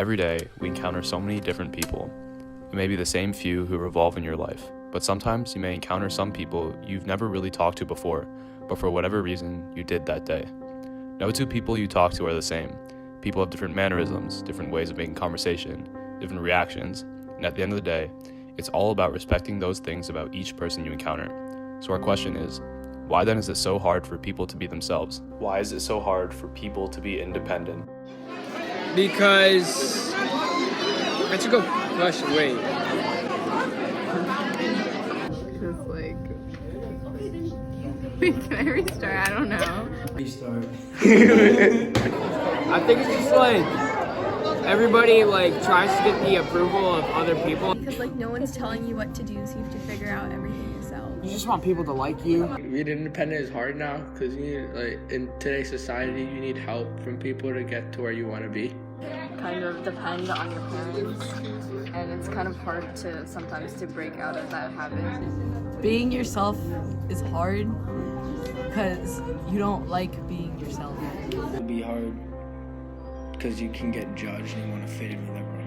Every day, we encounter so many different people. It may be the same few who revolve in your life, but sometimes you may encounter some people you've never really talked to before, but for whatever reason, you did that day. No two people you talk to are the same. People have different mannerisms, different ways of making conversation, different reactions, and at the end of the day, it's all about respecting those things about each person you encounter. So our question is, why then is it so hard for people to be themselves? Why is it so hard for people to be independent? Because that's a good question. Wait. Just like, wait, can I restart? I don't know. Restart. I think it's just like everybody like tries to get the approval of other people. Because like no one's telling you what to do, so you have to figure out everything yourself. You just want people to like you. Being independent is hard now because you need, like, in today's society, you need help from people to get to where you want to be. Kind of depend on your parents, and it's kind of hard to sometimes to break out of that habit. Being yourself is hard because you don't like being yourself. It'll be hard because you can get judged and you want to fit in with everyone else.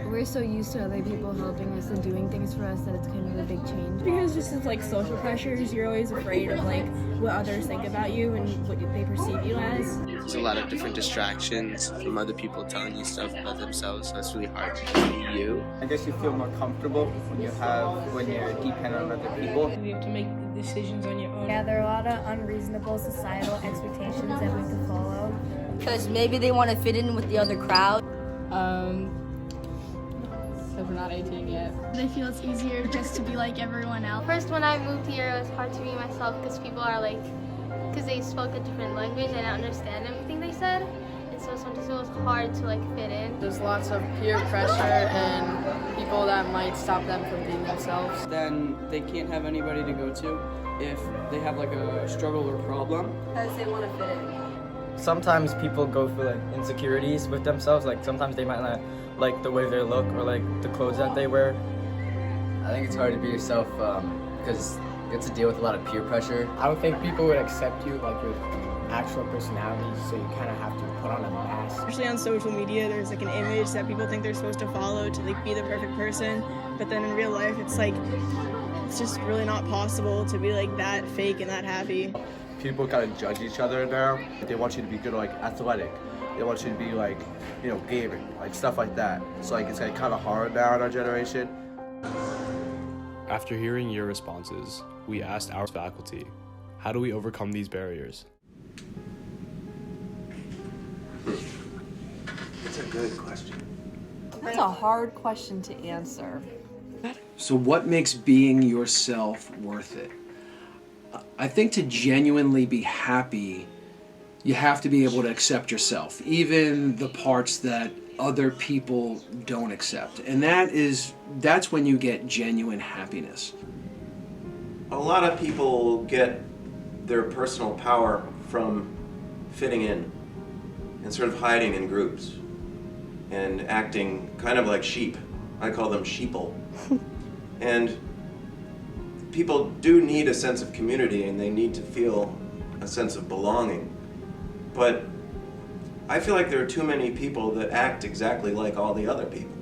We're so used to other people helping us and doing things for us that it's kind of a big change. Because just as like social pressures, you're always afraid of like what others think about you and what they perceive you as. There's a lot of different distractions from other people telling you stuff about themselves, so it's really hard to be you. I guess you feel more comfortable when you're dependent on other people. You have to make decisions on your own. Yeah, there are a lot of unreasonable societal expectations that we have to follow. Because maybe they want to fit in with the other crowd. So we're not 18 yet. They feel it's easier just to be like everyone else. First, when I moved here, it was hard to be myself because people are like, because they spoke a different language and I didn't understand everything they said. And so sometimes it was hard to like fit in. There's lots of peer pressure and people that might stop them from being themselves. Then they can't have anybody to go to if they have like a struggle or problem. Because they want to fit in. Sometimes people go for like insecurities with themselves. Like sometimes they might not like the way they look or like the clothes that they wear. I think it's hard to be yourself because you get to deal with a lot of peer pressure. I don't think people would accept you like your actual personality, so you kind of have to put on a mask. Especially on social media, there's like an image that people think they're supposed to follow to like be the perfect person, but then in real life, it's like it's just really not possible to be like that fake and that happy. People kind of judge each other now. They want you to be good, like athletic. They want you to be like, gaming, like stuff like that. So like it's like kind of hard now in our generation. After hearing your responses, we asked our faculty, how do we overcome these barriers? It's a good question. That's a hard question to answer. So what makes being yourself worth it? I think to genuinely be happy, you have to be able to accept yourself, even the parts that other people don't accept. And that's when you get genuine happiness. A lot of people get their personal power from fitting in and sort of hiding in groups and acting kind of like sheep. I call them sheeple. And people do need a sense of community and they need to feel a sense of belonging. But I feel like there are too many people that act exactly like all the other people.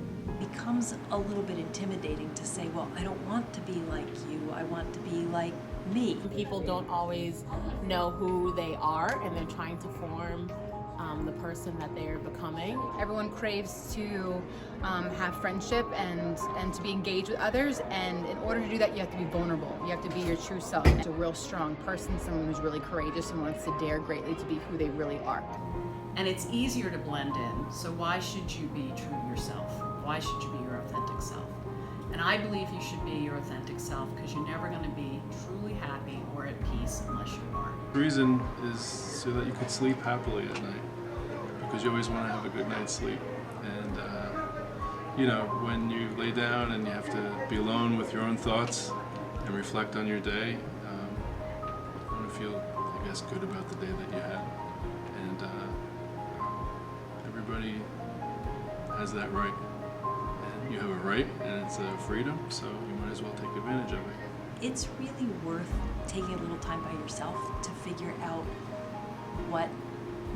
It becomes a little bit intimidating to say, well, I don't want to be like you, I want to be like me. People don't always know who they are and they're trying to form the person that they're becoming. Everyone craves to have friendship and to be engaged with others, and in order to do that you have to be vulnerable. You have to be your true self. A real strong person, someone who's really courageous and wants to dare greatly to be who they really are. And it's easier to blend in, so why should you be true to yourself? Why should you be your authentic self? And I believe you should be your authentic self because you're never going to be truly happy or at peace unless you are. The reason is so that you could sleep happily at night, because you always want to have a good night's sleep. And when you lay down and you have to be alone with your own thoughts and reflect on your day, you want to feel, I guess, good about the day that you had. And everybody has that right. And you have a right, and it's a freedom, so you might as well take advantage of it. It's really worth taking a little time by yourself to figure out what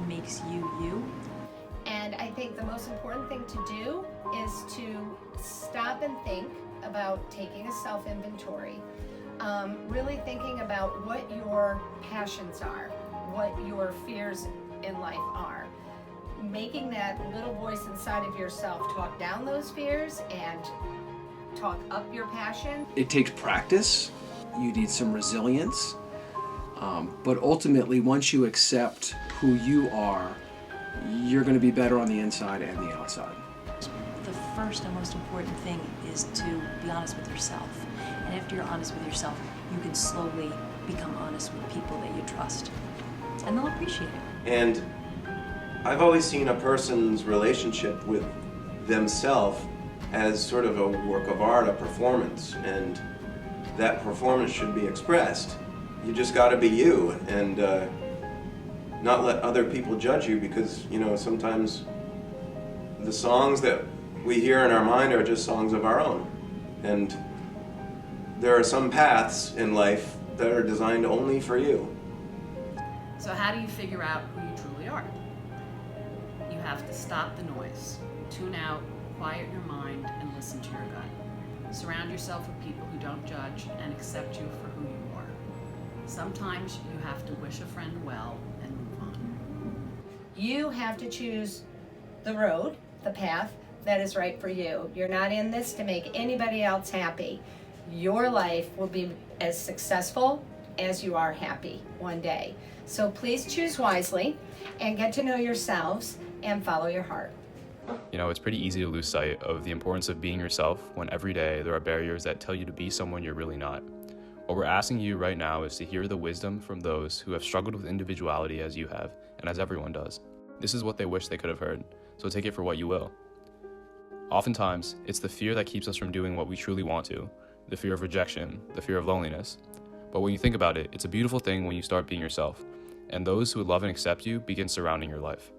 makes you you. And And I think the most important thing to do is to stop and think about taking a self-inventory, really thinking about what your passions are, what your fears in life are. Making that little voice inside of yourself talk down those fears and talk up your passion. It takes practice, you need some resilience, but ultimately once you accept who you are, you're going to be better on the inside and the outside. The first and most important thing is to be honest with yourself. And after you're honest with yourself, you can slowly become honest with people that you trust. And they'll appreciate it. And I've always seen a person's relationship with themselves as sort of a work of art, a performance, and that performance should be expressed. You just got to be you and not let other people judge you, because, you know, sometimes the songs that we hear in our mind are just songs of our own. And there are some paths in life that are designed only for you. So how do you figure out who you truly are? You have to stop the noise, tune out, quiet your mind, and listen to your gut. Surround yourself with people who don't judge and accept you for who you are. Sometimes you have to wish a friend well and move on. You have to choose the road, the path that is right for you. You're not in this to make anybody else happy. Your life will be as successful as you are happy one day. So please choose wisely and get to know yourselves and follow your heart. You know, it's pretty easy to lose sight of the importance of being yourself when every day there are barriers that tell you to be someone you're really not. What we're asking you right now is to hear the wisdom from those who have struggled with individuality as you have, and as everyone does. This is what they wish they could have heard, so take it for what you will. Oftentimes, it's the fear that keeps us from doing what we truly want to, the fear of rejection, the fear of loneliness. But when you think about it, it's a beautiful thing when you start being yourself, and those who love and accept you begin surrounding your life.